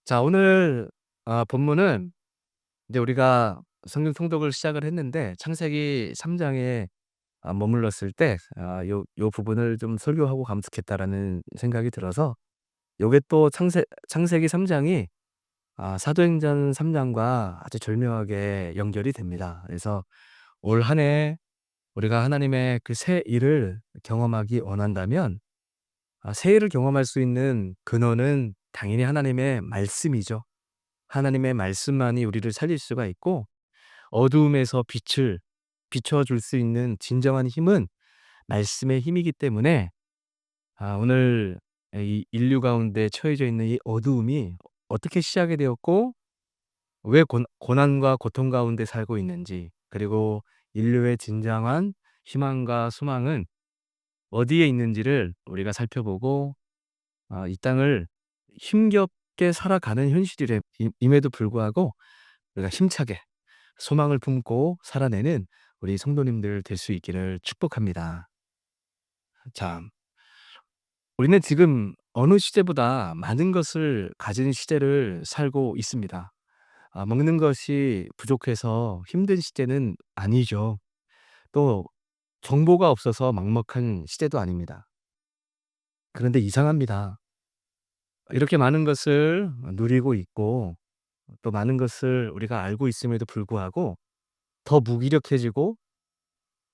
자, 오늘 본문은 이제 우리가 성경 통독을 시작을 했는데 창세기 3 장에 머물렀을 때 요 부분을 좀 설교하고 가면 좋겠다라는 생각이 들어서 요게 또 창세기 3 장이 사도행전 3 장과 아주 절묘하게 연결이 됩니다. 그래서 올 한 해 우리가 하나님의 그 새 일을 경험하기 원한다면 새 일을 경험할 수 있는 근원은 당연히 하나님의 말씀이죠. 하나님의 말씀만이 우리를 살릴 수가 있고 어두움에서 빛을 비춰 줄 수 있는 진정한 힘은 말씀의 힘이기 때문에 오늘 이 인류 가운데 처해져 있는 이 어두움이 어떻게 시작이 되었고 왜 고난과 고통 가운데 살고 있는지, 그리고 인류의 진정한 희망과 소망은 어디에 있는지를 우리가 살펴보고 이 땅을 힘겹게 살아가는 현실임에 임에도 불구하고 우리가 힘차게 소망을 품고 살아내는 우리 성도님들 될 수 있기를 축복합니다. 자, 우리는 지금 어느 시대보다 많은 것을 가진 시대를 살고 있습니다. 먹는 것이 부족해서 힘든 시대는 아니죠. 또 정보가 없어서 막막한 시대도 아닙니다. 그런데 이상합니다. 이렇게 많은 것을 누리고 있고 또 많은 것을 우리가 알고 있음에도 불구하고 더 무기력해지고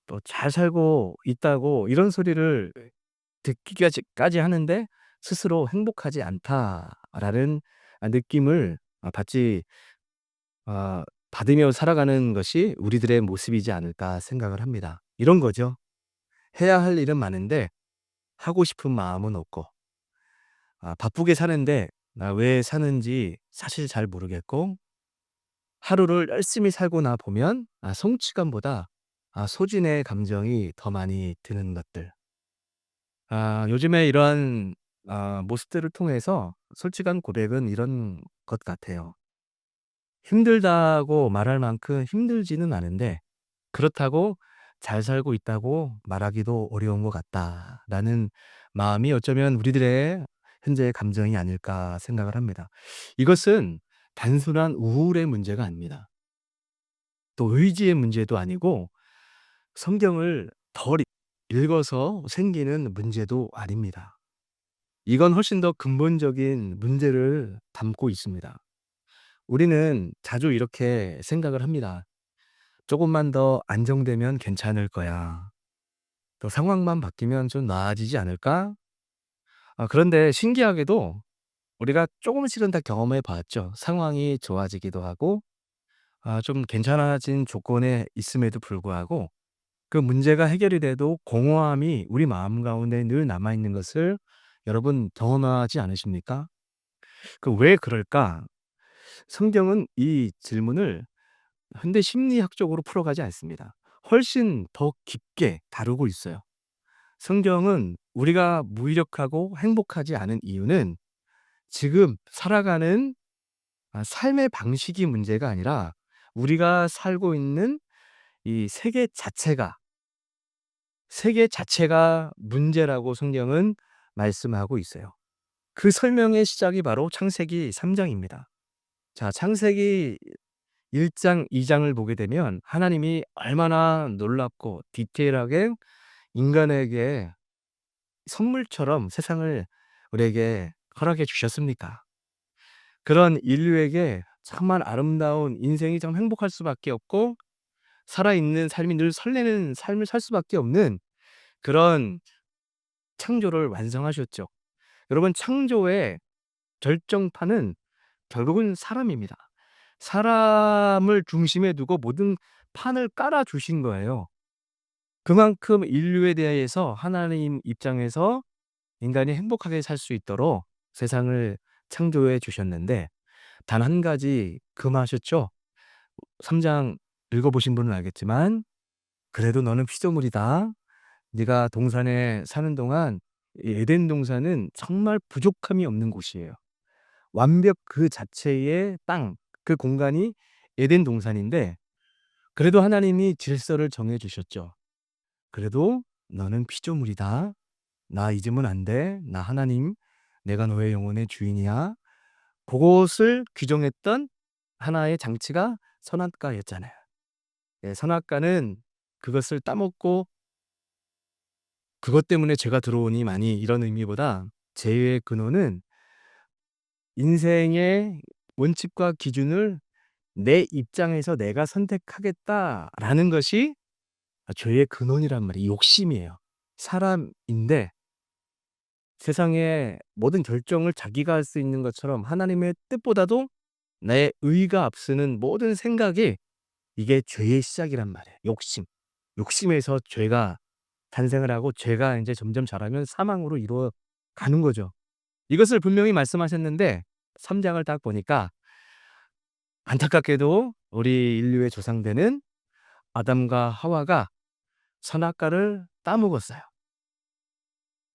또 "잘 살고 있다."고 이런 소리를 듣기까지 하는데 스스로 '행복하지 않다.'라는 느낌을 받지 받으며 살아가는 것이 우리들의 모습이지 않을까 생각을 합니다. 이런 거죠. 해야 할 일은 많은데 하고 싶은 마음은 없고 바쁘게 사는데 왜 사는지 사실 잘 모르겠고 하루를 열심히 살고 나 보면 성취감보다 소진의 감정이 더 많이 드는 것들. 요즘에 이러한 모습들을 통해서 솔직한 고백은 이런 것 같아요. 힘들다고 말할 만큼 힘들지는 않은데 그렇다고 잘 살고 있다고 말하기도 어려운 것 같다라는 마음이 어쩌면 우리들의 현재의 감정이 아닐까 생각을 합니다. 이것은 단순한 우울의 문제가 아닙니다. 또 의지의 문제도 아니고 성경을 덜 읽어서 생기는 문제도 아닙니다. 이건 훨씬 더 근본적인 문제를 담고 있습니다. 우리는 자주 이렇게 생각을 합니다. '조금만 더 안정되면 괜찮을 거야. 또 상황만 바뀌면 좀 나아지지 않을까?' 그런데 신기하게도 우리가 조금씩은 다 경험해 봤죠. 상황이 좋아지기도 하고 좀 괜찮아진 조건에 있음에도 불구하고 그 문제가 해결이 돼도 공허함이 우리 마음 가운데 늘 남아 있는 것을 여러분 경험하지 않으십니까? 그 '왜 그럴까?' 성경은 이 질문을 현대 심리학적으로 풀어가지 않습니다. 훨씬 더 깊게 다루고 있어요. 성경은 우리가 무기력하고 행복하지 않은 이유는 지금 살아가는 삶의 방식이 문제가 아니라 우리가 살고 있는 이 세계 자체가 문제라고 성경은 말씀하고 있어요. 그 설명의 시작이 바로 창세기 3 장입니다. 자, 창세기 1 장, 2 장을 보게 되면 하나님이 얼마나 놀랍고 디테일하게 인간에게 선물처럼 세상을 우리에게 허락해 주셨습니까? 그런 인류에게 정말 아름다운 인생이 참 행복할 수밖에 없고 살아있는 삶이 늘 설레는 삶을 살 수밖에 없는 그런 창조를 완성하셨죠. 여러분, 창조의 결정판은 결국은 사람입니다. 사람을 중심에 두고 모든 판을 깔아 주신 거예요. 그만큼 인류에 대해서 하나님 입장에서 인간이 행복하게 살 수 있도록 세상을 창조해 주셨는데 단 한 가지 금하셨죠. 3장 읽어 보신 분은 알겠지만 "그래도 너는 피조물이다. 네가 동산에 사는 동안 이 에덴 동산은 정말 부족함이 없는 곳이에요. 완벽 그 자체의 땅, 그 공간이 에덴 동산인데 그래도 하나님이 질서를 정해 주셨죠. 그래도 너는 피조물이다. 나 잊으면 안 돼. 나 하나님, 내가 너의 영혼의 주인이야. 고것을 규정했던 하나의 장치가 선악과였잖아요. 예, 선악과는 그것을 따먹고 그것 때문에 죄가 들어오니 많이 이런 의미보다 죄의 근원은 인생의 원칙과 기준을 내 입장에서 '내가 선택하겠다.'라는 것이 죄의 근원이란 말이에요. 욕심이에요. 사람인데 세상의 모든 결정을 자기가 할 수 있는 것처럼 하나님의 뜻보다도 내 의가 앞서는 모든 생각이 이게 죄의 시작이란 말이에요. 욕심. 욕심에서 죄가 탄생을 하고 죄가 인제 점점 자라면 사망으로 이루어가는 거죠. 이것을 분명히 말씀하셨는데 3 장을 딱 보니까 안타깝게도 우리 인류의 조상되는 아담과 하와가 선악과를 따먹었어요.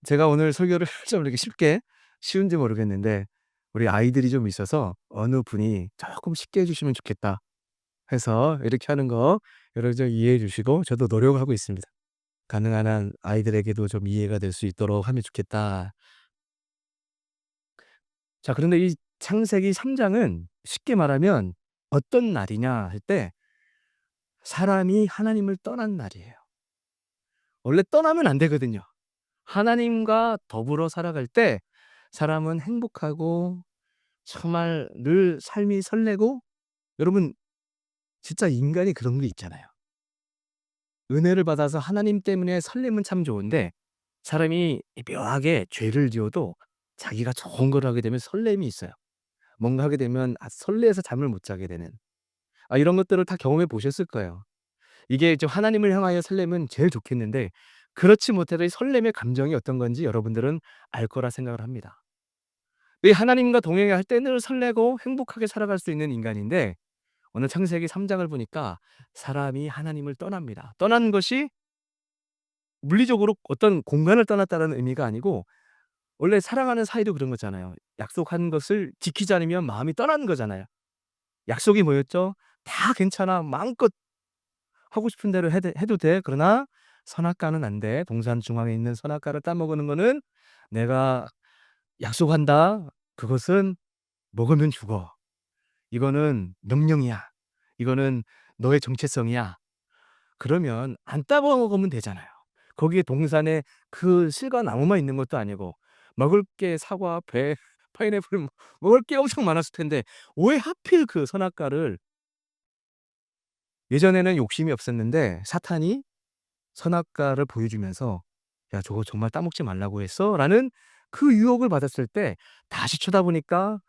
제가 오늘 설교를 좀 이렇게 쉽게 쉬운지 모르겠는데 우리 아이들이 좀 있어서 어느 분이 "쪼끔 쉽게 해 주시면 좋겠다." 해서 이렇게 하는 거 여러분 좀 이해해 주시고 저도 노력하고 있습니다. 가능한 한 아이들에게도 좀 이해가 될 수 있도록 하면 좋겠다. 자, 그런데 이 창세기 3 장은 쉽게 말하면 어떤 날이냐 할 때 사람이 하나님을 떠난 날이에요. 원래 떠나면 안 되거든요. 하나님과 더불어 살아갈 때 사람은 행복하고 정말 늘 삶이 설레고 여러분 진짜 인간이 그런 게 있잖아요. 은혜를 받아서 하나님 때문에 설레면 참 좋은데 사람이 묘하게 죄를 지어도 자기가 좋은 걸 하게 되면 설렘이 있어요. 뭔가 하게 되면 설레서 잠을 못 자게 되는 이런 것들을 다 경험해 보셨을 거예요. 이게 좀 하나님을 향하여 설레면 제일 좋겠는데 그렇지 못해도 이 설렘의 감정이 어떤 건지 여러분들은 알 거라 생각을 합니다. 이 하나님과 동행할 때 늘 설레고 행복하게 살아갈 수 있는 인간인데 오늘 창세기 3 장을 보니까 사람이 하나님을 떠납니다. 떠난 것이 물리적으로 어떤 공간을 떠났다는 의미가 아니고 원래 사랑하는 사이도 그런 거잖아요. 약속한 것을 지키지 않으면 마음이 떠나는 거잖아요. 약속이 뭐였죠? "다 괜찮아. 마음껏 하고 싶은 대로 해도 돼. 그러나 선악과는 안 돼. 동산 중앙에 있는 선악과를 따먹는 거는 내가 약속한다. 그것은 먹으면 죽어. 이거는 명령이야. 이거는 너의 정체성이야." 그러면 안 따먹으면 되잖아요. 거기에 동산에 그 실과 나무만 있는 것도 아니고 먹을 게 사과, 배, 파인애플 먹을 게 엄청 많았을 텐데 왜 하필 그 선악과를 예전에는 욕심이 없었는데 사탄이 선악과를 보여주면서 "야 저거 정말 따먹지 말라고 했어?"라는 그 유혹을 받았을 때 다시 쳐다보니까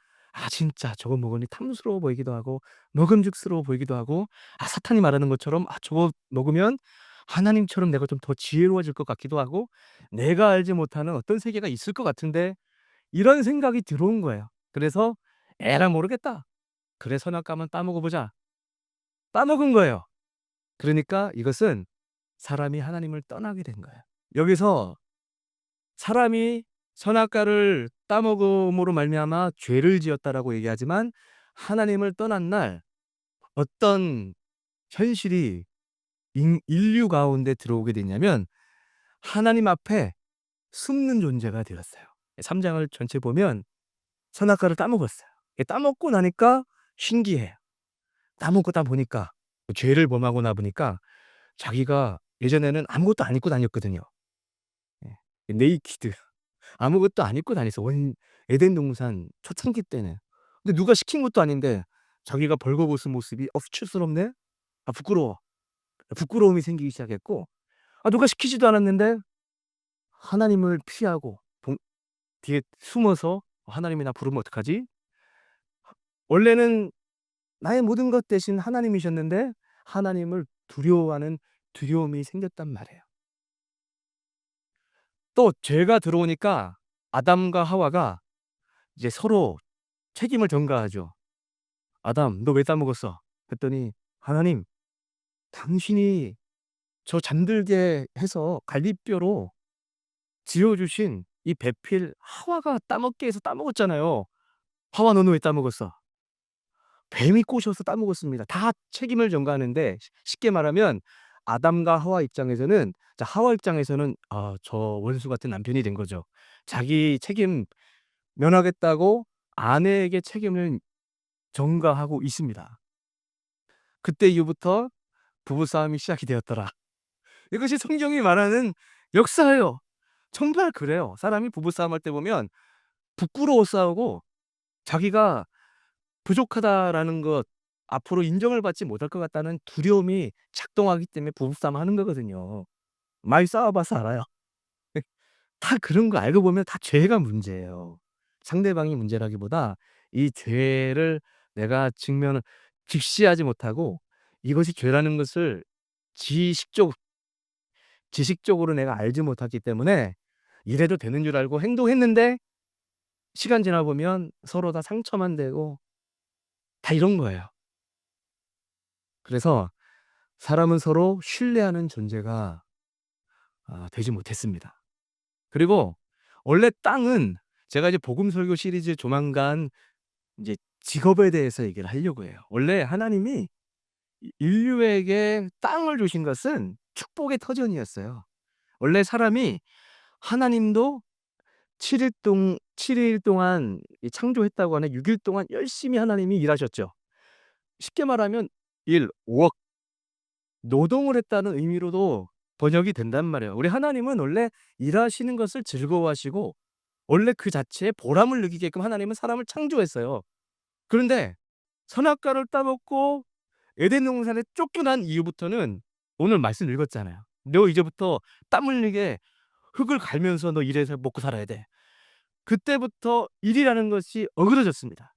진짜 저거 먹으니 탐스러워 보이기도 하고 먹음직스러워 보이기도 하고 사탄이 말하는 것처럼 저거 먹으면 하나님처럼 내가 좀 더 지혜로워질 것 같기도 하고 내가 알지 못하는 어떤 세계가 있을 것 같은데 이런 생각이 들어온 거예요. 그래서 '에라 모르겠다. 그래 선악과 한번 따먹어 보자.' 따먹은 거예요. 그러니까 이것은 사람이 하나님을 떠나게 된 거예요. 여기서 사람이 선악과를 따먹음으로 말미암아 죄를 지었다라고 얘기하지만 하나님을 떠난 날 어떤 현실이 인류 가운데 들어오게 됐냐면 하나님 앞에 숨는 존재가 되었어요. 3 장을 전체 보면 선악과를 따먹었어요. 따먹고 나니까 신기해요. 따먹고 나 보니까 죄를 범하고 나 보니까 자기가 예전에는 아무것도 안 입고 다녔거든요. 예. 네이키드. 아무것도 안 입고 다녔어. 에덴 동산 초창기 때는. 근데 누가 시킨 것도 아닌데 자기가 벌거벗은 모습이 수치스럽네. 부끄러워. 부끄러움이 생기기 시작했고 누가 시키지도 않았는데 하나님을 피하고 뒤에 숨어서 '하나님이 나 부르면 어떡하지?' 원래는 나의 모든 것 대신 하나님이셨는데 하나님을 두려워하는 두려움이 생겼단 말이에요. 또 죄가 들어오니까 아담과 하와가 이제 서로 책임을 전가하죠. "아담 너 왜 따먹었어?" 그랬더니 "하나님 당신이 저 잠들게 해서 갈빗뼈로 지어 주신 이 배필 하와가 따먹게 해서 따먹었잖아요. 하와 너는 왜 따먹었어?" 뱀이 꼬셔서 따먹었습니다. 다 책임을 전가하는데 쉽게 말하면 아담과 하와 입장에서는 하와 입장에서는 저 원수 같은 남편이 된 거죠. 자기 책임 면하겠다고 아내에게 책임을 전가하고 있습니다. 그때 이후부터 부부싸움이 시작이 되었더라. 이것이 성경이 말하는 역사예요. 정말 그래요. 사람이 부부싸움할 때 보면 부끄러워 싸우고 자기가 부족하다라는 것, 앞으로 인정을 받지 못할 것 같다는 두려움이 작동하기 때문에 부부싸움 하는 거거든요. 많이 싸워 봐서 알아요. 다 그런 거 알고 보면 다 죄가 문제예요. 상대방이 문제라기보다 이 죄를 내가 직시하지 못하고 이것이 죄라는 것을 지식적 지식적으로 내가 알지 못했기 때문에 이래도 되는 줄 알고 행동했는데 시간 지나 보면 서로 다 상처만 되고 다 이런 거예요. 그래서 사람은 서로 신뢰하는 존재가 되지 못했습니다. 그리고 원래 땅은, 제가 이제 복음 설교 시리즈 조만간 이제 직업에 대해서 얘기를 하려고 해요. 원래 하나님이 인류에게 땅을 주신 것은 축복의 터전이었어요. 원래 사람이, 하나님도 7일 동안 이 창조했다고 하는 6일 동안 열심히 하나님이 일하셨죠. 쉽게 말하면 일, 웍, 노동을 했다는 의미로도 번역이 된단 말이에요. 우리 하나님은 원래 일하시는 것을 즐거워하시고 원래 그 자체에 보람을 느끼게끔 하나님은 사람을 창조했어요. 그런데 선악과를 따먹고 에덴 동산에 쫓겨난 이후부터는, 오늘 말씀 읽었잖아요. "너 이제부터 땀 흘리게 흙을 갈면서 너 일해서 먹고 살아야 돼." 그때부터 일이라는 것이 어그러졌습니다.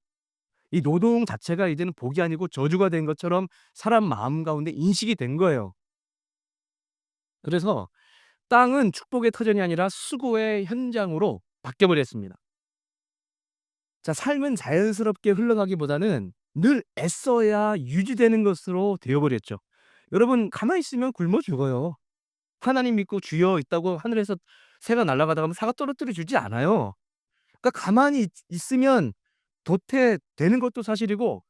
이 노동 자체가 이제는 복이 아니고 저주가 된 것처럼 사람 마음 가운데 인식이 된 거예요. 그래서 땅은 축복의 터전이 아니라 수고의 현장으로 바뀌어 버렸습니다. 자, 삶은 자연스럽게 흘러가기보다는 늘 애써야 유지되는 것으로 되어 버렸죠. 여러분, 가만히 있으면 굶어 죽어요. 하나님 믿고 주여 있다고 하늘에서 새가 날아가다가 뭐 사과 떨어뜨려 주지 않아요. 그러니까 가만히 있으면 도태되는 것도 사실이고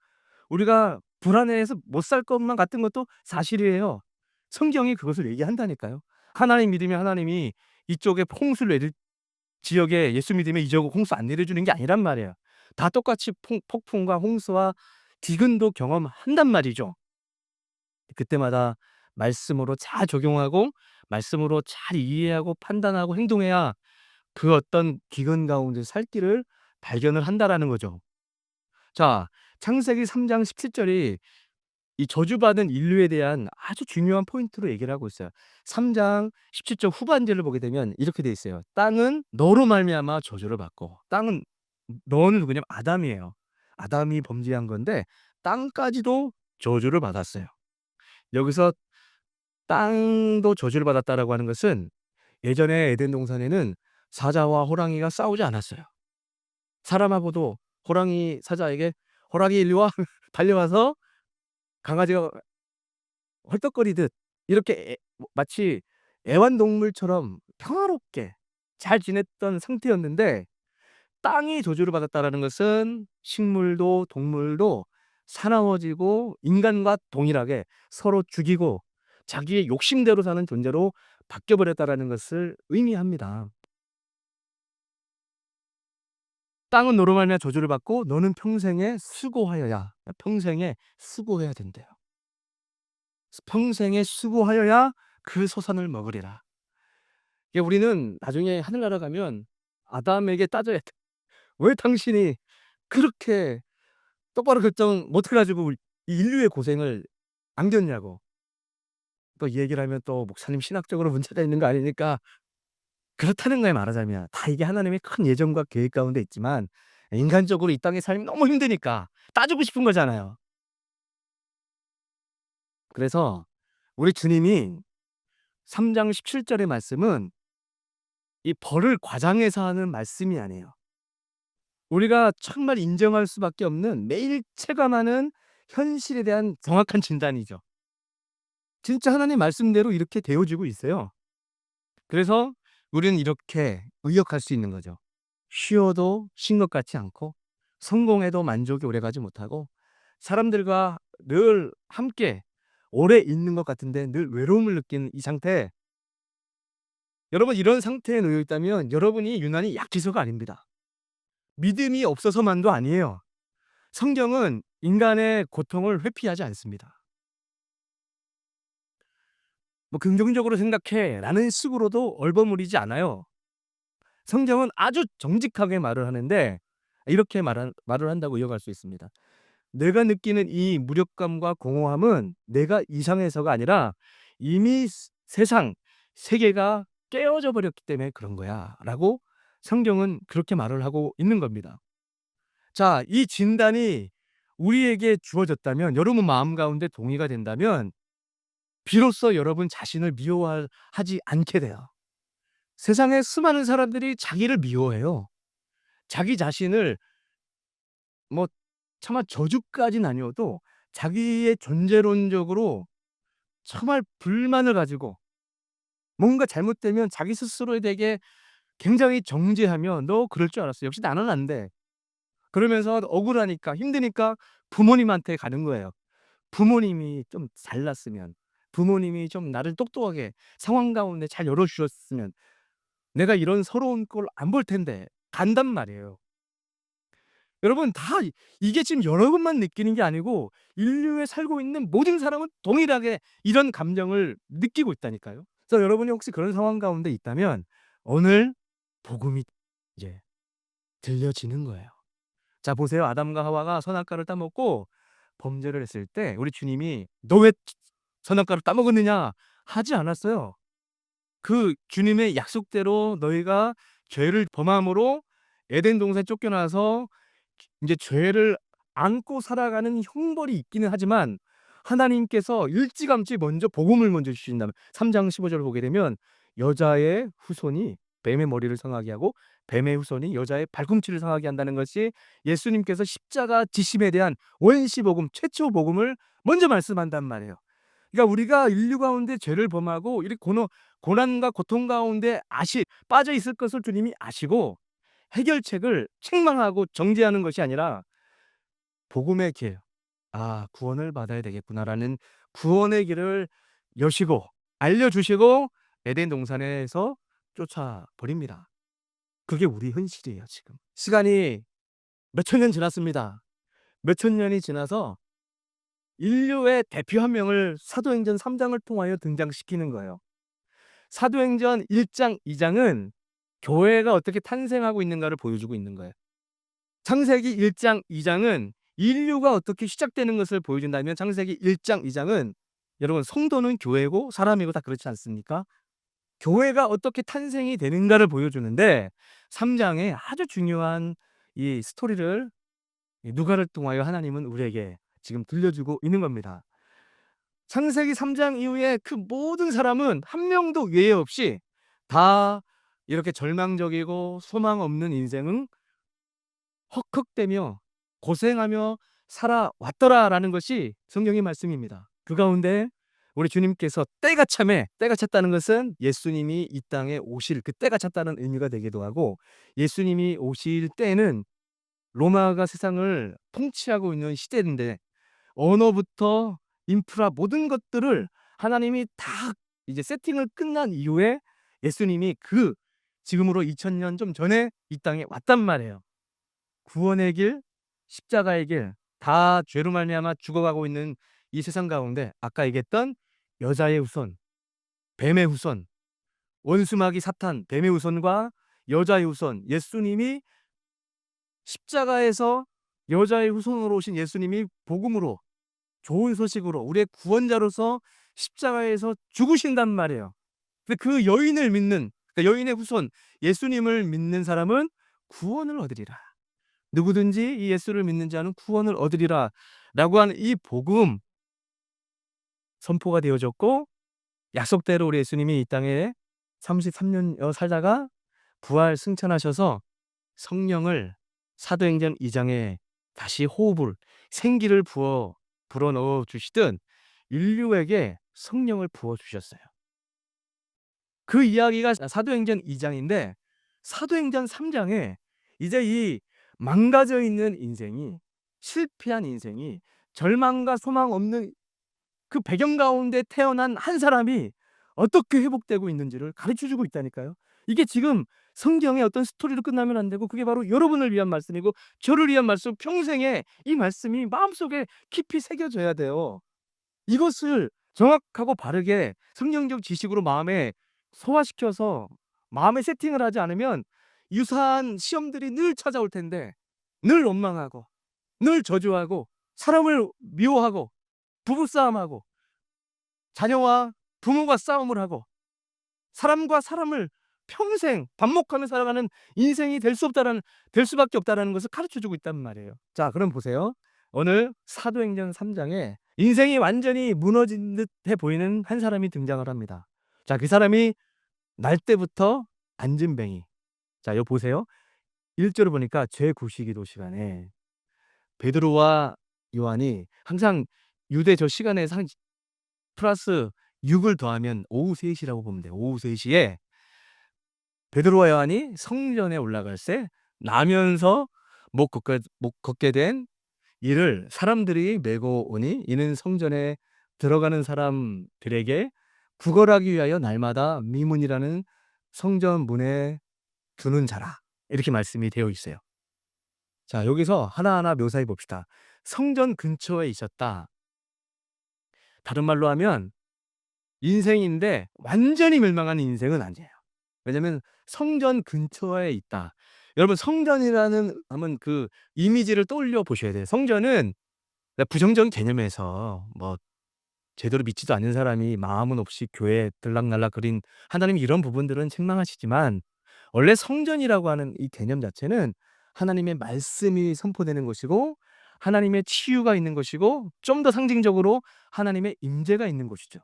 우리가 불안해해서 못 살 것만 같은 것도 사실이에요. 성경이 그것을 얘기한다니까요. 하나님 믿으면 하나님이 이쪽에 홍수를 내릴 지역에, 예수 믿으면 이 지역에 홍수 안 내려주는 게 아니란 말이에요. 다 똑같이 폭풍과 홍수와 기근도 경험한단 말이죠. 그때마다 말씀으로 잘 적용하고 말씀으로 잘 이해하고 판단하고 행동해야 그 어떤 기근 가운데 살 길을 발견을 한다라는 거죠. 자, 창세기 3장 17 절이 이 저주받은 인류에 대한 아주 중요한 포인트로 얘기를 하고 있어요. 3장 17절 후반절을 보게 되면 이렇게 돼 있어요. "땅은 너로 말미암아 저주를 받고." 땅은, 너는 누구냐면 아담이에요. 아담이 범죄한 건데 땅까지도 저주를 받았어요. 여기서 "땅도 저주를 받았다."라고 하는 것은, 예전에 에덴 동산에는 사자와 호랑이가 싸우지 않았어요. 사람하고도 사자에게 "호랑이 일리 와." 달려와서 강아지가 헐떡거리듯 이렇게 마치 애완동물처럼 평화롭게 잘 지냈던 상태였는데, 땅이 저주를 받았다라는 것은 식물도 동물도 사나워지고 인간과 동일하게 서로 죽이고 자기의 욕심대로 사는 존재로 바뀌어 버렸다라는 것을 의미합니다. "땅은 너로 말미암아 저주를 받고 너는 평생에 수고해야 된대요. 평생에 수고하여야 그 소산을 먹으리라." 이게 우리는 나중에 하늘나라 가면 아담에게 따져야 돼. "왜 당신이 그렇게 똑바로 결정 못 해 가지고 이 인류의 고생을 안겼냐."고. 또 이 얘기를 하면 또 목사님 신학적으로 문제가 있는 거 아니니까, 그렇다는 거예요 말하자면. 다 이게 하나님의 큰 예정과 계획 가운데 있지만 인간적으로 이 땅의 삶이 너무 힘드니까 따지고 싶은 거잖아요. 그래서 우리 주님이 3장 17 절의 말씀은 이 벌을 과장해서 하는 말씀이 아니에요. 우리가 정말 인정할 수밖에 없는, 매일 체감하는 현실에 대한 정확한 진단이죠. 진짜 하나님 말씀대로 이렇게 되어지고 있어요. 그래서 우리는 이렇게 의역할 수 있는 거죠. 쉬어도 쉰 것 같지 않고 성공해도 만족이 오래가지 못하고 사람들과 늘 함께 오래 있는 것 같은데 늘 외로움을 느끼는 이 상태. 여러분, 이런 상태에 놓여 있다면 여러분이 유난히 약지서가 아닙니다. 믿음이 없어서만도 아니에요. 성경은 인간의 고통을 회피하지 않습니다. 뭐 "긍정적으로 생각해."라는 식으로도 얼버무리지 않아요. 성경은 아주 정직하게 말을 하는데 이렇게 말을 한다고 이어갈 수 있습니다. "내가 느끼는 이 무력감과 공허함은 내가 이상해서가 아니라 이미 세상 세계가 깨어져 버렸기 때문에 그런 거야."라고 성경은 그렇게 말을 하고 있는 겁니다. 자, 이 진단이 우리에게 주어졌다면, 여러분 마음 가운데 동의가 된다면 비로소 여러분 자신을 미워하지 않게 돼요. 세상에 수많은 사람들이 자기를 미워해요. 자기 자신을 뭐 차마 저주까지는 아니어도 자기의 존재론적으로 정말 불만을 가지고 뭔가 잘못되면 자기 스스로에 대해 굉장히 정죄하며 "너 그럴 줄 알았어. 역시 나는 안 돼." 그러면서 억울하니까 힘드니까 부모님한테 가는 거예요. 부모님이 좀 잘났으면, 부모님이 좀 나를 똑똑하게 상황 가운데 잘 열어 주셨으면 내가 이런 서러운 꼴 안 볼 텐데 간단 말이에요. 여러분 다 이게 지금 여러분만 느끼는 게 아니고 인류에 살고 있는 모든 사람은 동일하게 이런 감정을 느끼고 있다니까요. 그래서 여러분이 혹시 그런 상황 가운데 있다면 오늘 복음이 이제 들려지는 거예요. 자 보세요. 아담과 하와가 선악과를 따먹고 범죄를 했을 때 우리 주님이 "너 왜 선악과를 따먹었느냐?" 하지 않았어요. 그 주님의 약속대로 너희가 죄를 범함으로 에덴 동산에 쫓겨나서 인제 죄를 안고 살아가는 형벌이 있기는 하지만 하나님께서 일찌감치 먼저 복음을 먼저 주신다면 3장 15 절을 보게 되면 여자의 후손이 뱀의 머리를 상하게 하고 뱀의 후손이 여자의 발꿈치를 상하게 한다는 것이 예수님께서 십자가 지심에 대한 원시 복음, 최초 복음을 먼저 말씀한단 말이에요. 그러니까 우리가 인류 가운데 죄를 범하고 이렇게 고난과 고통 가운데 빠져 있을 것을 주님이 아시고 해결책을 책망하고 정죄하는 것이 아니라 복음의 길, '아 구원을 받아야 되겠구나.'라는 구원의 길을 여시고 알려 주시고 에덴 동산에서 쫓아 버립니다. 그게 우리 현실이에요 지금. 시간이 몇천 년 지났습니다. 몇천 년이 지나서 인류의 대표 한 명을 사도행전 3 장을 통하여 등장시키는 거예요. 사도행전 1 장, 2 장은 교회가 어떻게 탄생하고 있는가를 보여주고 있는 거예요. 창세기 1 장, 2 장은 인류가 어떻게 시작되는 것을 보여준다면 창세기 1 장, 2 장은 여러분 성도는 교회고 사람이고 다 그렇지 않습니까? 교회가 어떻게 탄생이 되는가를 보여주는데 3 장에 아주 중요한 이 스토리를 이 누가를 통하여 하나님은 우리에게 지금 들려주고 있는 겁니다. 창세기 3장 이후에 그 모든 사람은 한 명도 예외 없이 다 이렇게 절망적이고 소망 없는 인생은 헉헉대며 고생하며 살아왔더라라는 것이 성경의 말씀입니다. 그 가운데 우리 주님께서 때가 찼다는 것은 예수님이 이 땅에 오실 그 때가 찼다는 의미가 되기도 하고 예수님이 오실 때는 로마가 세상을 통치하고 있는 시대인데 언어부터 인프라 모든 것들을 하나님이 다 이제 세팅을 끝난 이후에 예수님이 그 지금으로 2000년 좀 전에 이 땅에 왔단 말이에요. 구원의 길, 십자가의 길, 다 죄로 말미암아 죽어가고 있는 이 세상 가운데 아까 얘기했던 여자의 후손, 뱀의 후손, 원수마귀 사탄, 뱀의 후손과 여자의 후손, 예수님이 십자가에서 여자의 후손으로 오신 예수님이 복음으로 좋은 소식으로 우리의 구원자로서 십자가에서 죽으신단 말이에요. 근데 그 여인을 믿는, 그러니까 여인의 후손 예수님을 믿는 사람은 구원을 얻으리라. 누구든지 이 예수를 믿는 자는 구원을 얻으리라라고 하는 이 복음 선포가 되어졌고 약속대로 우리 예수님이 이 땅에 33 년여 살다가 부활 승천하셔서 성령을 사도행전 2 장에 다시 호흡을 생기를 불어넣어 주시듯 인류에게 성령을 부어 주셨어요. 그 이야기가 사도행전 2 장인데 사도행전 3 장에 이제 이 망가져 있는 인생이, 실패한 인생이, 절망과 소망 없는 그 배경 가운데 태어난 한 사람이 어떻게 회복되고 있는지를 가르쳐 주고 있다니까요. 이게 지금 성경의 어떤 스토리로 끝나면 안 되고 그게 바로 여러분을 위한 말씀이고 저를 위한 말씀 평생에 이 말씀이 마음속에 깊이 새겨져야 돼요. 이것을 정확하고 바르게 성경적 지식으로 마음에 소화시켜서 마음에 세팅을 하지 않으면 유사한 시험들이 늘 찾아올 텐데 늘 원망하고 늘 저주하고 사람을 미워하고 부부싸움하고 자녀와 부모가 싸움을 하고 사람과 사람을 평생 반목하며 살아가는 인생이 될 수밖에 없다라는 것을 가르쳐 주고 있단 말이에요. 자, 그럼 보세요. 오늘 사도행전 3 장에 인생이 완전히 무너진 듯해 보이는 한 사람이 등장을 합니다. 자, 그 사람이 날 때부터 앉은뱅이. 자, 요 보세요. 1 절을 보니까 제9시 기도 시간에 베드로와 요한이 항상 유대 저 시간에 상 플러스 6을 더하면 오후 3 시라고 보면 돼요. 오후 3 시에 베드로와 요한이 성전에 올라갈새 나면서 못 걷게 된 이를 사람들이 메고 오니 이는 성전에 들어가는 사람들에게 구걸하기 위하여 날마다 미문이라는 성전 문에 두는 자라. 이렇게 말씀이 되어 있어요. 자, 여기서 하나하나 묘사해 봅시다. 성전 근처에 있었다. 다른 말로 하면 인생인데 완전히 멸망한 인생은 아니에요. 왜냐면 성전 근처에 있다. 여러분 성전이라는 하면 그 이미지를 떠올려 보셔야 돼요. 성전은 부정적인 개념에서 뭐 제대로 믿지도 않는 사람이 마음은 없이 교회에 들락날락거린 하나님 이런 부분들은 책망하시지만 원래 성전이라고 하는 이 개념 자체는 하나님의 말씀이 선포되는 곳이고 하나님의 치유가 있는 것이고 좀 더 상징적으로 하나님의 임재가 있는 곳이죠.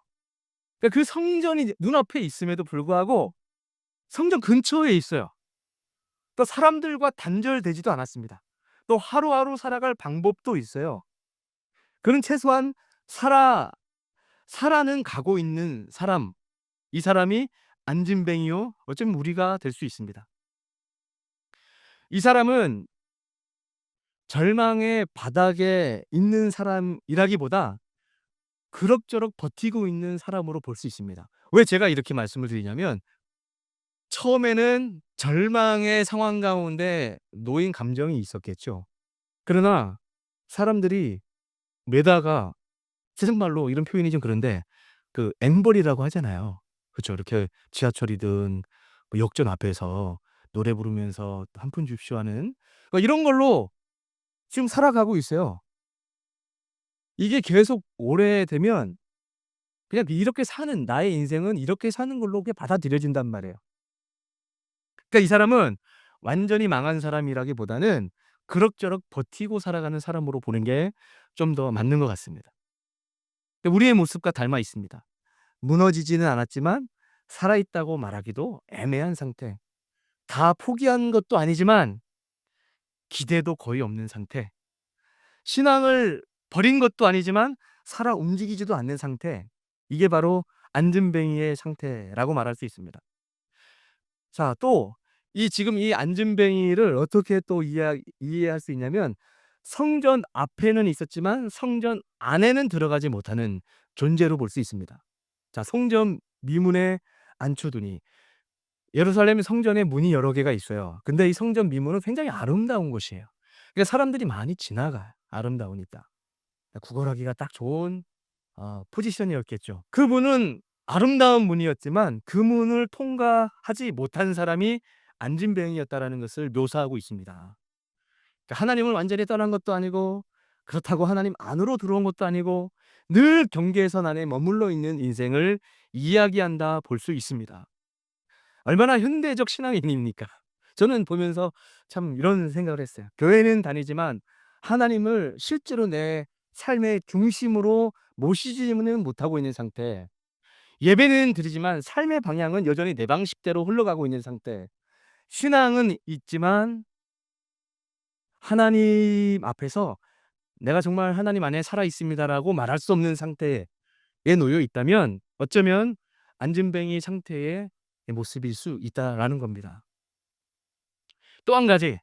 그러니까 그 성전이 눈앞에 있음에도 불구하고 성전 근처에 있어요. 또 사람들과 단절되지도 않았습니다. 또 하루하루 살아갈 방법도 있어요. 그는 최소한 살아 살아는 가고 있는 사람, 이 사람이 안진뱅이요 어쩌면 우리가 될 수 있습니다. 이 사람은 절망의 바닥에 있는 사람이라기보다 그럭저럭 버티고 있는 사람으로 볼 수 있습니다. 왜 제가 이렇게 말씀을 드리냐면 처음에는 절망의 상황 가운데 놓인 감정이 있었겠죠. 그러나 사람들이 매다가 세상말로 이런 표현이 좀 그런데 그 앵벌이라고 하잖아요. 그쵸. 이렇게 지하철이든 뭐 역전 앞에서 노래 부르면서 "한 푼 줍쇼." 하는 이런 걸로 지금 살아가고 있어요. 이게 계속 오래되면 그냥 이렇게 사는 나의 인생은 이렇게 사는 걸로 그냥 받아들여진단 말이에요. 그러니까 이 사람은 완전히 망한 사람이라기보다는 그럭저럭 버티고 살아가는 사람으로 보는 게 좀 더 맞는 것 같습니다. 우리의 모습과 닮아 있습니다. 무너지지는 않았지만 살아있다고 말하기도 애매한 상태. 다 포기한 것도 아니지만 기대도 거의 없는 상태. 신앙을 버린 것도 아니지만 살아 움직이지도 않는 상태. 이게 바로 앉은뱅이의 상태라고 말할 수 있습니다. 자, 또 지금 이 앉은뱅이를 어떻게 또 이해할 수 있냐면 성전 앞에는 있었지만 성전 안에는 들어가지 못하는 존재로 볼 수 있습니다. 자, 성전 미문에 앉혀두니 예루살렘 성전에 문이 여러 개가 있어요. 근데 이 성전 미문은 굉장히 아름다운 곳이에요. 그러니까 사람들이 많이 지나가요, 아름다우니까. 구걸하기가 딱 좋은 포지션이었겠죠. 그 문은 아름다운 문이었지만 그 문을 통과하지 못한 사람이 안진뱅이였다라는 것을 묘사하고 있습니다. 그러니까 하나님을 완전히 떠난 것도 아니고 그렇다고 하나님 안으로 들어온 것도 아니고 늘 경계선 안에 머물러 있는 인생을 이야기한다 볼 수 있습니다. 얼마나 현대적 신앙인입니까? 저는 보면서 참 이런 생각을 했어요. 교회는 다니지만 하나님을 실제로 내 삶의 중심으로 모시지는 못하고 있는 상태. 예배는 드리지만 삶의 방향은 여전히 내 방식대로 흘러가고 있는 상태. 신앙은 있지만 하나님 앞에서 '내가 정말 하나님 안에 살아 있습니다.'라고 말할 수 없는 상태에 놓여 있다면 어쩌면 안진뱅이 상태의 모습일 수 있다라는 겁니다. 또 한 가지,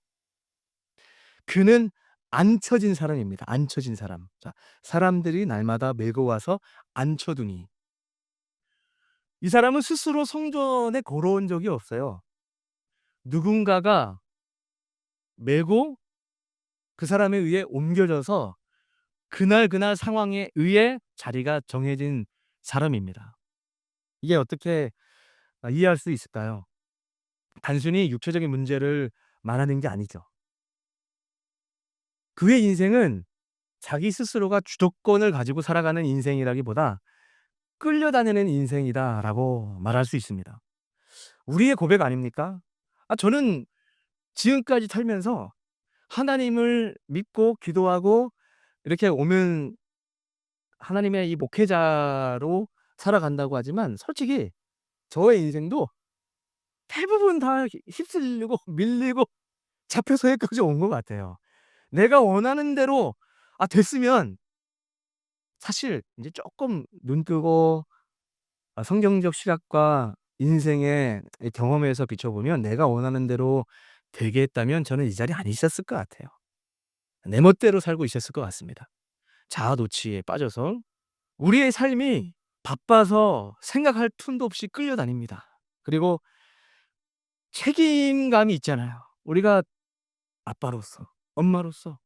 그는 앉혀진 사람입니다. 앉혀진 사람. 자, 사람들이 날마다 메고 와서 앉혀두니 이 사람은 스스로 성전에 걸어온 적이 없어요. 누군가가 메고 그 사람에 의해 옮겨져서 그날 상황에 의해 자리가 정해진 사람입니다. 이게 어떻게 이해할 수 있을까요? 단순히 육체적인 문제를 말하는 게 아니죠. 그의 인생은 자기 스스로가 주도권을 가지고 살아가는 인생이라기보다 '끌려다니는 인생이다.'라고 말할 수 있습니다. 우리의 고백 아닙니까? 저는 지금까지 살면서 하나님을 믿고 기도하고 이렇게 오면 하나님의 이 목회자로 살아간다고 하지만 솔직히 저의 인생도 대부분 다 휩쓸리고 밀리고 잡혀서 여기까지 온 것 같아요. 내가 원하는 대로 됐으면 사실 인제 쪼끔 눈 뜨고 성경적 시각과 인생의 이 경험에서 비춰보면 내가 원하는 대로 되게 했다면 저는 이 자리에 안 있었을 것 같아요. 내 멋대로 살고 있었을 것 같습니다. 자아 도취에 빠져서 우리의 삶이 바빠서 생각할 틈도 없이 끌려다닙니다. 그리고 책임감이 있잖아요. 우리가 아빠로서, 엄마로서,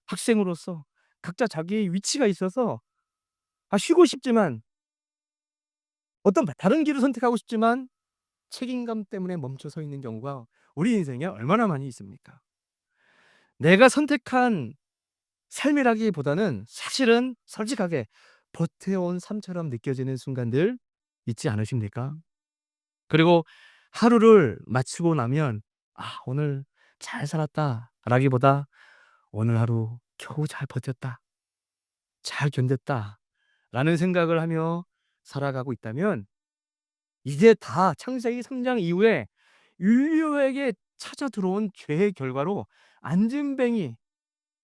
학생으로서 각자 자기의 위치가 있어서 쉬고 싶지만 어떤 다른 길을 선택하고 싶지만 책임감 때문에 멈춰 서 있는 경우가 우리 인생에 얼마나 많이 있습니까? 내가 선택한 삶이라기보다는 사실은 솔직하게 버텨온 삶처럼 느껴지는 순간들 있지 않으십니까? 그리고 하루를 마치고 나면 '아 오늘 잘 살았다.'라기보다 '오늘 하루 겨우 잘 버텼다. 잘 견뎠다.'라는 생각을 하며 살아가고 있다면 이게 다 창세기 3장 이후에 인류에게 찾아 들어온 죄의 결과로 안진뱅이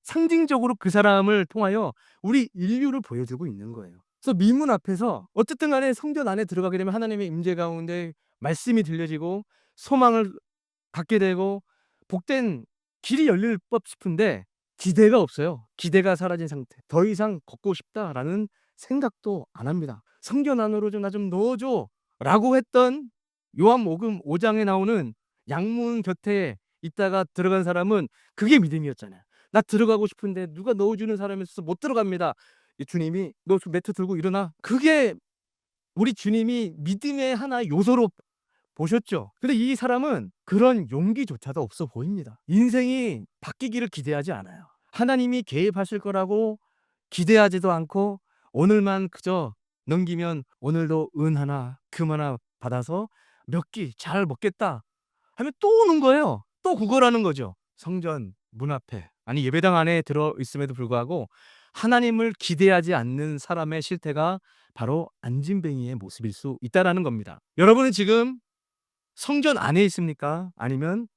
상징적으로 그 사람을 통하여 우리 인류를 보여주고 있는 거예요. 그래서 미문 앞에서 어쨌든 간에 성전 안에 들어가게 되면 하나님의 임재 가운데 말씀이 들려지고 소망을 갖게 되고 복된 길이 열릴 법 싶은데 기대가 없어요. 기대가 사라진 상태. '더 이상 걷고 싶다.'라는 생각도 안 합니다. '성전 안으로 좀 나 좀 넣어 줘.'라고 했던 요한복음 5 장에 나오는 양문 곁에 있다가 들어간 사람은 그게 믿음이었잖아요. '나 들어가고 싶은데 누가 넣어 주는 사람이 없어서 못 들어갑니다.' 이 주님이 "너 좀 매트 들고 일어나." 그게 우리 주님이 믿음의 하나의 요소로 보셨죠. 근데 이 사람은 그런 용기조차도 없어 보입니다. 인생이 바뀌기를 기대하지 않아요. 하나님이 개입하실 거라고 기대하지도 않고 오늘만 그저 넘기면 '오늘도 은 하나 금 하나 받아서 몇 끼 잘 먹겠다.' 하면 또 오는 거예요. 또 구걸하는 거죠. 성전 문 앞에 예배당 안에 들어 있음에도 불구하고 하나님을 기대하지 않는 사람의 실태가 바로 안진뱅이의 모습일 수 있다라는 겁니다. 여러분은 지금 성전 안에 있습니까? 아니면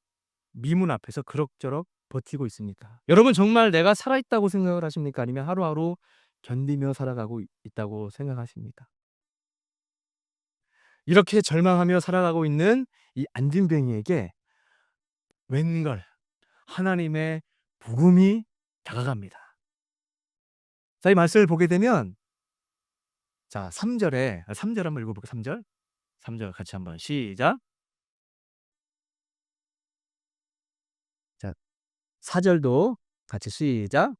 미문 앞에서 그럭저럭 버티고 있습니까? 여러분 정말 내가 살아있다고 생각을 하십니까? 아니면 하루하루 견디며 살아가고 있다고 생각하십니까? 이렇게 절망하며 살아가고 있는 이 안진뱅이에게 웬걸 하나님의 복음이 다가갑니다. 자, 이 말씀을 보게 되면 자 3 절에 3절 한번 읽어 볼까요? 3 절. 3절 같이 한번 시작. 자 4 절도 같이 시작.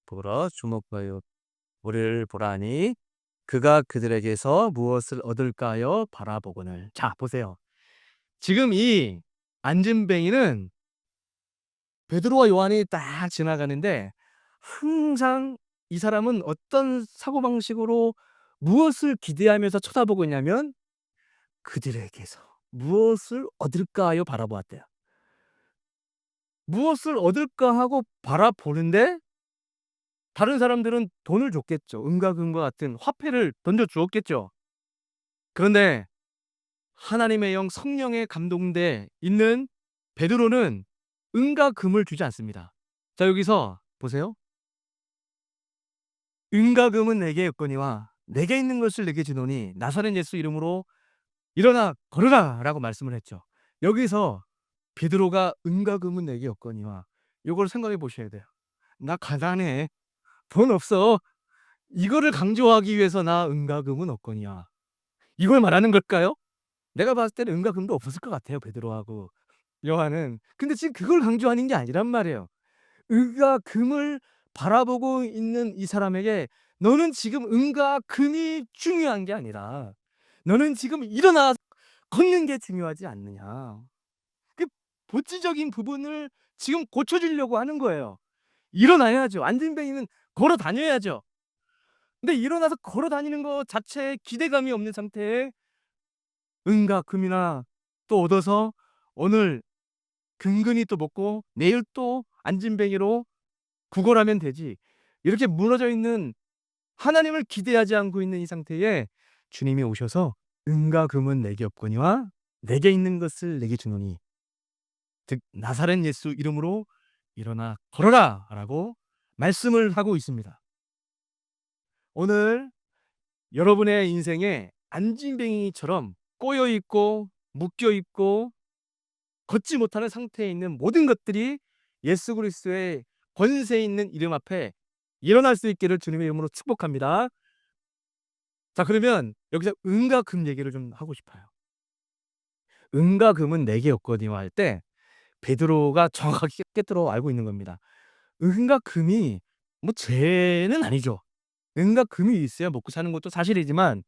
보러 주목하여 우리를 보라니 그가 그들에게서 무엇을 얻을까요? 바라보거늘. 자 보세요. 지금 이 안진뱅이는 베드로와 요한이 딱 지나가는데 항상 이 사람은 어떤 사고방식으로 무엇을 기대하면서 쳐다보고 있냐면 그들에게서 무엇을 얻을까요? 바라보았대요. 무엇을 얻을까 하고 바라보는데 다른 사람들은 돈을 줬겠죠. 은과 금과 같은 화폐를 던져 주었겠죠. 그런데 하나님의 영 성령에 감동돼 있는 베드로는 은과 금을 주지 않습니다. 자 여기서 보세요. "은과 금은 내게 없거니와 내게 있는 것을 내게 주노니 나사렛 예수 이름으로 일어나 걸으라."라고 말씀을 했죠. 여기서 베드로가 "은과 금은 내게 없거니와" 요걸 생각해 보셔야 돼요. '나 가난해. 돈 없어.' 이거를 강조하기 위해서 "나 은과 금은 없거니와." 이걸 말하는 걸까요? 내가 봤을 때는 은과 금도 없었을 것 같아요, 베드로하고 요한은. 근데 지금 그걸 강조하는 게 아니란 말이에요. 은과 금을 바라보고 있는 이 사람에게 "너는 지금 은과 금이 중요한 게 아니라 너는 지금 일어나 걷는 게 중요하지 않느냐." 그 본질적인 부분을 지금 고쳐 주려고 하는 거예요. 일어나야죠. 안진뱅이는 걸어 다녀야죠. 근데 일어나서 걸어 다니는 거 자체에 기대감이 없는 상태에 은과 금이나 또 얻어서 오늘 근근히 또 먹고 내일 또 안진뱅이로 구걸하면 되지. 이렇게 무너져 있는 하나님을 기대하지 않고 있는 이 상태에 주님이 오셔서 "은과 금은 내게 없거니와 내게 있는 것을 내게 주노니 즉 나사렛 예수 이름으로 일어나 걸어라."라고 말씀을 하고 있습니다. 오늘 여러분의 인생에 안진뱅이처럼 꼬여 있고 묶여 있고 걷지 못하는 상태에 있는 모든 것들이 예수 그리스도의 권세 있는 이름 앞에 일어날 수 있기를 주님의 이름으로 축복합니다. 자, 그러면 여기서 은과 금 얘기를 좀 하고 싶어요. "은과 금은 내게 없거니와." 할 때 베드로가 정확하게 꿰뚫어 알고 있는 겁니다. 은과 금이 뭐 죄는 아니죠. 은과 금이 있어야 먹고 사는 것도 사실이지만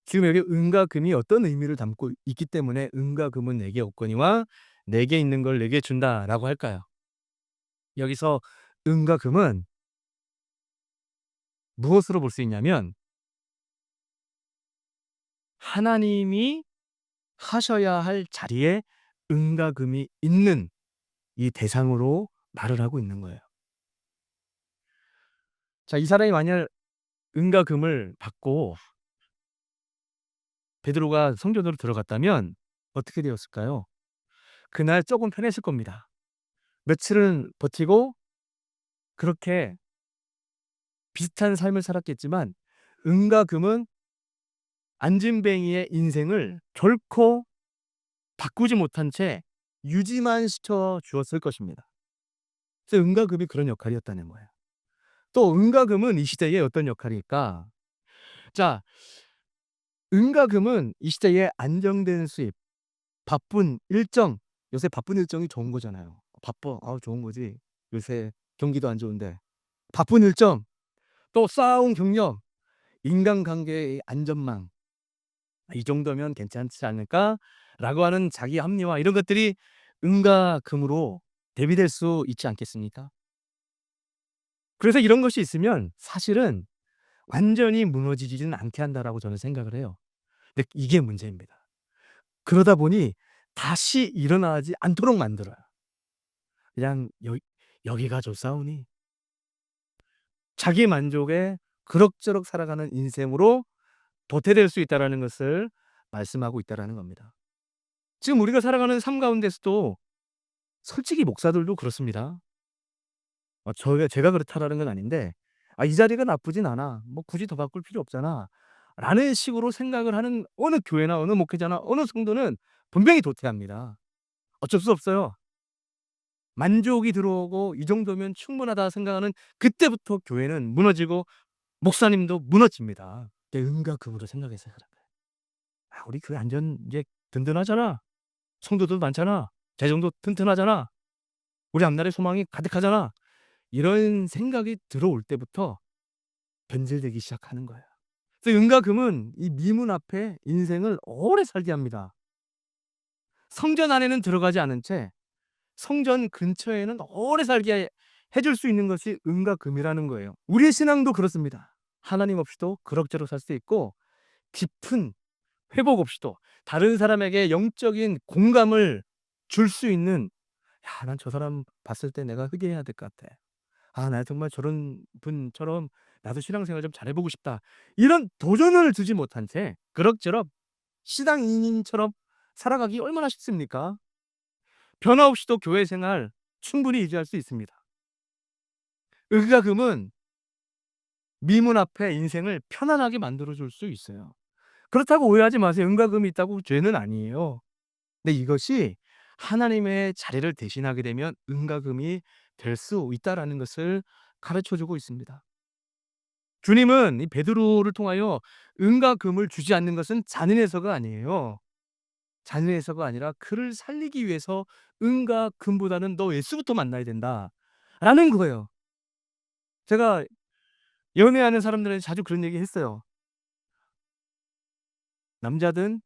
지금 여기 은과 금이 어떤 의미를 담고 있기 때문에 "은과 금은 내게 없거니와 내게 있는 걸 내게 준다."라고 할까요? 여기서 은과 금은 무엇으로 볼 수 있냐면 하나님이 하셔야 할 자리에 은과 금이 있는 이 대상으로 말을 하고 있는 거예요. 자, 이 사람이 만약 은과 금을 받고 베드로가 성전으로 들어갔다면 어떻게 되었을까요? 그날 쪼금 편했을 겁니다. 며칠은 버티고 그렇게 비슷한 삶을 살았겠지만 은과 금은 안진뱅이의 인생을 결코 바꾸지 못한 채 유지만 시켜 주었을 것입니다. 그래서 은과 금이 그런 역할이었다는 거예요. 또 은과 금은 이 시대에 어떤 역할일까? 자, 은과 금은 이 시대에 안정된 수입, 바쁜 일정, 요새 바쁜 일정이 좋은 거잖아요. 바빠. 아우 좋은 거지. 요새 경기도 안 좋은데. 바쁜 일정, 또 쌓아온 경력, 인간관계의 안전망. '이 정도면 괜찮지 않을까?'라고 하는 자기 합리화 이런 것들이 은과 금으로 대비될 수 있지 않겠습니까? 그래서 이런 것이 있으면 사실은 '완전히 무너지지는 않게 한다.'라고 저는 생각을 해요. 근데 이게 문제입니다. 그러다 보니 다시 일어나지 않도록 만들어요. 그냥 여기가 좋사오니 자기 만족에 그럭저럭 살아가는 인생으로 도태될 수 있다라는 것을 말씀하고 있다라는 겁니다. 지금 우리가 살아가는 삶 가운데서도 솔직히 목사들도 그렇습니다. 제가 그렇다라는 건 아닌데 '아 이 자리가 나쁘진 않아. 뭐 굳이 더 바꿀 필요 없잖아.' 라는 식으로 생각을 하는 어느 교회나 어느 목회자나 어느 성도는 분명히 도태합니다. 어쩔 수 없어요. 만족이 들어오고 '이 정도면 충분하다.' 생각하는 그때부터 교회는 무너지고 목사님도 무너집니다. 내 은과 금으로 생각해서 그런 거예요. '아 우리 교회 안전 이제 든든하잖아. 성도들 많잖아. 재정도 튼튼하잖아. 우리 앞날에 소망이 가득하잖아.' 이런 생각이 들어올 때부터 변질되기 시작하는 거예요. 그래서 은과 금은 이 미문 앞에 인생을 오래 살게 합니다. 성전 안에는 들어가지 않은 채 성전 근처에는 오래 살게 해줄 수 있는 것이 은과 금이라는 거예요. 우리의 신앙도 그렇습니다. 하나님 없이도 그럭저럭 살 수 있고 깊은 회복 없이도 다른 사람에게 영적인 공감을 줄 수 있는 '야 난 저 사람 봤을 때 내가 회개해야 될 것 같아. 아 나 정말 저런 분처럼 나도 신앙생활 좀 잘해 보고 싶다.' 이런 도전을 두지 못한 채 그럭저럭 신앙인처럼 살아가기 얼마나 쉽습니까? 변화 없이도 교회 생활 충분히 유지할 수 있습니다. 은과 금은 미문 앞에 인생을 편안하게 만들어 줄 수 있어요. 그렇다고 오해하지 마세요. 은과 금이 있다고 죄는 아니에요. 근데 이것이 하나님의 자리를 대신하게 되면 은과 금이 될 수 있다라는 것을 가르쳐 주고 있습니다. 주님은 이 베드로를 통하여 은과 금을 주지 않는 것은 잔인해서가 아니에요. 잔인해서가 아니라 그를 살리기 위해서 은과 금보다는 "너 예수부터 만나야 된다."라는 거예요. 제가 연애하는 사람들한테 자주 그런 얘기 했어요. "남자든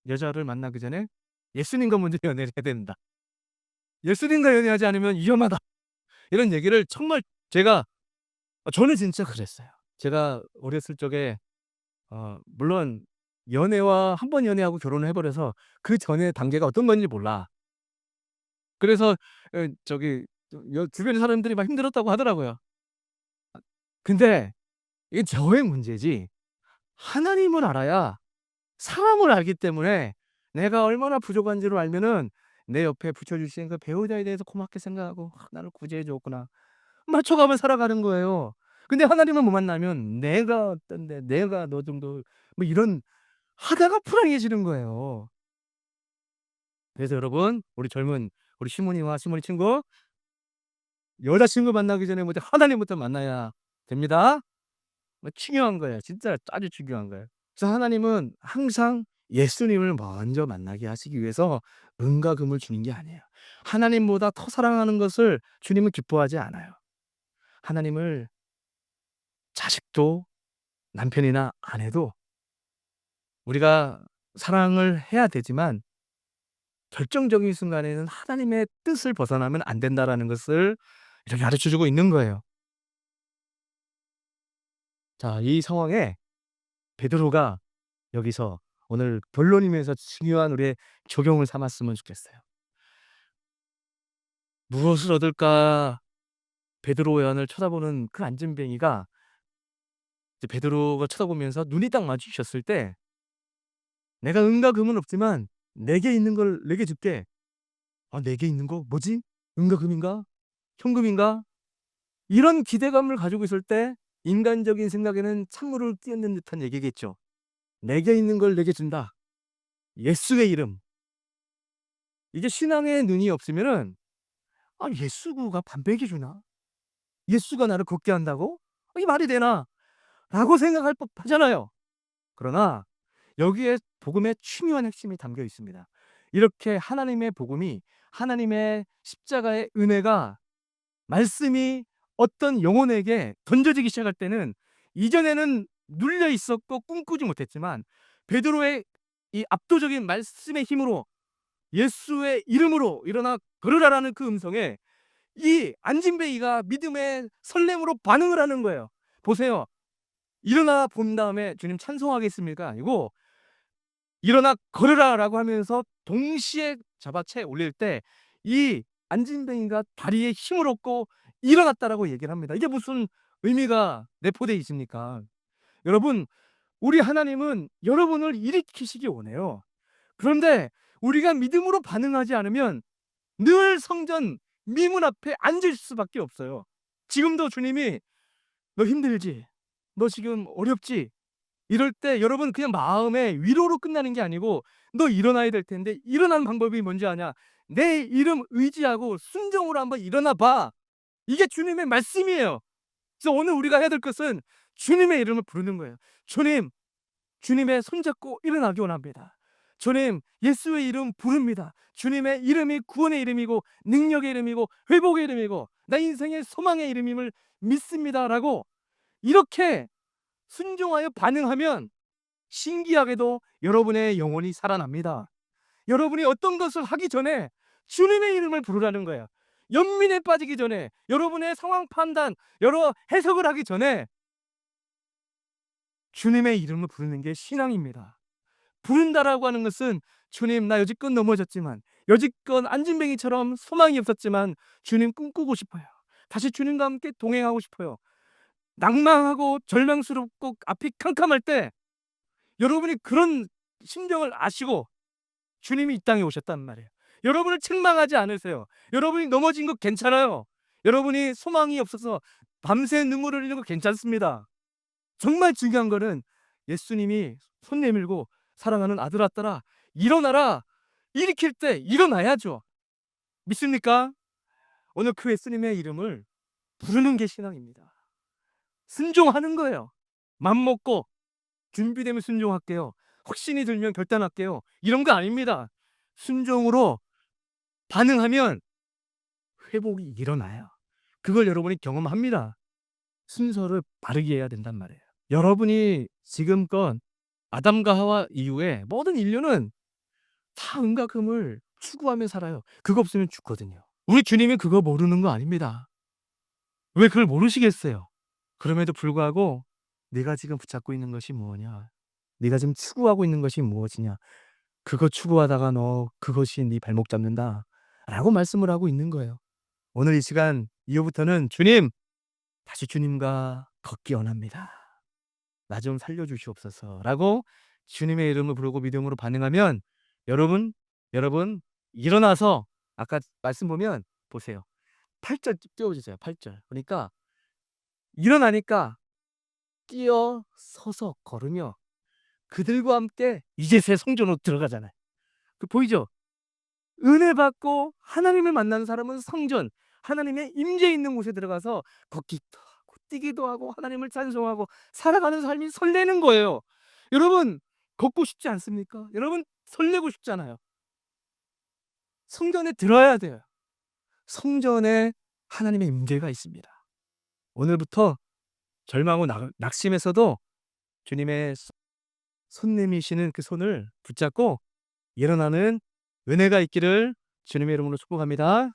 여자를 만나기 전에 예수님과 먼저 연애를 해야 된다. 예수님과 연애하지 않으면 위험하다." 이런 얘기를 정말 제가 저는 진짜 그랬어요. 제가 어렸을 적에 물론 연애와 한 번 연애하고 결혼을 해 버려서 그전의 단계가 어떤 건지 몰라. 그래서 저기 주변의 사람들이 막 힘들었다고 하더라고요. 근데 이게 저의 문제지 하나님을 알아야 사람을 알기 때문에 내가 얼마나 부족한지를 알면은 내 옆에 붙여 주신 그 배우자에 대해서 고맙게 생각하고 '아 나를 구제해 줬구나.' 맞춰가며 살아가는 거예요. 근데 하나님을 못 만나면 '내가 어떤데 내가 너 정도' 뭐 이런 하다가 불행해지는 거예요. 그래서 여러분 우리 시모니와 시모니 친구 여자친구 만나기 전에 먼저 하나님부터 만나야 됩니다. 뭐 중요한 거예요. 진짜 아주 중요한 거예요. 그래서 하나님은 항상 예수님을 먼저 만나게 하시기 위해서 은과 금을 주는 게 아니에요. 하나님보다 더 사랑하는 것을 주님은 기뻐하지 않아요. 하나님을 자식도 남편이나 아내도 우리가 사랑을 해야 되지만 결정적인 순간에는 하나님의 뜻을 벗어나면 안 된다라는 것을 이렇게 가르쳐 주고 있는 거예요. 자, 이 상황에 베드로가 여기서 오늘 본론이면서 중요한 우리의 적용을 삼았으면 좋겠어요. 무엇을 얻을까 베드로의 안을 쳐다보는 그 안진뱅이가 이제 베드로가 쳐다보면서 눈이 딱 마주쳤을 때 "내가 은과 금은 없지만 내게 있는 걸 내게 줄게." "아 내게 있는 거 뭐지? 은과 금인가? 현금인가?" 이런 기대감을 가지고 있을 때 인간적인 생각에는 찬물을 끼얹는 듯한 얘기겠죠. "내게 있는 걸 내게 준다." 예수의 이름. 이게 신앙의 눈이 없으면은 '아 예수가 반백이 주나? 예수가 나를 걷게 한다고? 이게 말이 되나?'라고 생각할 법하잖아요. 그러나 여기에 복음의 중요한 핵심이 담겨 있습니다. 이렇게 하나님의 복음이 하나님의 십자가의 은혜가 말씀이 어떤 영혼에게 던져지기 시작할 때는 이전에는 눌려 있었고 꿈꾸지 못했지만 베드로의 이 압도적인 말씀의 힘으로 예수의 이름으로 일어나 걸으라라는 그 음성에 이 안진뱅이가 믿음의 설렘으로 반응을 하는 거예요. 보세요. 일어나 본 다음에 "주님 찬송하겠습니다."가 아니고 "일어나 걸으라."라고 하면서 동시에 잡아채 올릴 때 이 안진뱅이가 다리에 힘을 얻고 일어났다라고 얘기를 합니다. 이게 무슨 의미가 내포되어 있습니까? 여러분, 우리 하나님은 여러분을 일으키시기 원해요. 그런데 우리가 믿음으로 반응하지 않으면 늘 성전 미문 앞에 앉을 수밖에 없어요. 지금도 주님이 "너 힘들지? 너 지금 어렵지?" 이럴 때 여러분 그냥 마음의 위로로 끝나는 게 아니고 "너 일어나야 될 텐데 일어나는 방법이 뭔지 아냐? 내 이름 의지하고 순종으로 한번 일어나 봐." 이게 주님의 말씀이에요. 그래서 오늘 우리가 해야 될 것은 주님의 이름을 부르는 거예요. "주님, 주님의 손잡고 일어나기 원합니다. 주님, 예수의 이름 부릅니다. 주님의 이름이 구원의 이름이고 능력의 이름이고 회복의 이름이고 나 인생의 소망의 이름임을 믿습니다."라고 이렇게 순종하여 반응하면 신기하게도 여러분의 영혼이 살아납니다. 여러분이 어떤 것을 하기 전에 주님의 이름을 부르라는 거예요. 연민에 빠지기 전에 여러분의 상황 판단, 여러 해석을 하기 전에 주님의 이름을 부르는 게 신앙입니다. 부른다라고 하는 것은 "주님 나 여지껏 넘어졌지만 여지껏 안진뱅이처럼 소망이 없었지만 주님 꿈꾸고 싶어요. 다시 주님과 함께 동행하고 싶어요." 낭망하고 절망스럽고 앞이 캄캄할 때 여러분이 그런 심정을 아시고 주님이 이 땅에 오셨단 말이에요. 여러분을 책망하지 않으세요. 여러분이 넘어진 거 괜찮아요. 여러분이 소망이 없어서 밤새 눈물을 흘리는 거 괜찮습니다. 정말 중요한 거는 예수님이 손 내밀고 "사랑하는 아들아 딸아 일어나라." 일으킬 때 일어나야죠. 믿습니까? 오늘 그 예수님의 이름을 부르는 게 신앙입니다. 순종하는 거예요. 맘먹고 준비되면 순종할게요. 확신이 들면 결단할게요. 이런 거 아닙니다. 순종으로 반응하면 회복이 일어나요. 그걸 여러분이 경험합니다. 순서를 바르게 해야 된단 말이에요. 여러분이 지금껏 아담과 하와 이후에 모든 인류는 다 은과 금을 추구하며 살아요. 그거 없으면 죽거든요. 우리 주님이 그거 모르는 거 아닙니다. 왜 그걸 모르시겠어요? 그럼에도 불구하고 네가 지금 붙잡고 있는 것이 무엇이냐? 네가 지금 추구하고 있는 것이 무엇이냐? 그거 추구하다가 너 그것이 네 발목 잡는다라고 말씀을 하고 있는 거예요. 오늘 이 시간 이후부터는 주님, 다시 주님과 걷기 원합니다. 나 좀 살려 주시옵소서라고 주님의 이름을 부르고 믿음으로 반응하면 여러분, 여러분 일어나서 아까 말씀 보면 보세요. 8절 띄워 주세요. 8 절. 그러니까 일어나니까 뛰어서서 걸으며 그들과 함께 이제세 성전으로 들어가잖아요. 그 보이죠? 은혜 받고 하나님을 만나는 사람은 성전, 하나님의 임재 있는 곳에 들어가서 걷기도 하고 뛰기도 하고 하나님을 찬송하고 살아가는 삶이 설레는 거예요. 여러분 걷고 싶지 않습니까? 여러분 설레고 싶잖아요. 성전에 들어야 돼요. 성전에 하나님의 임재가 있습니다. 오늘부터 절망하고 낙심에서도 주님의 손 내미시는 그 손을 붙잡고 일어나는 은혜가 있기를 주님의 이름으로 축복합니다.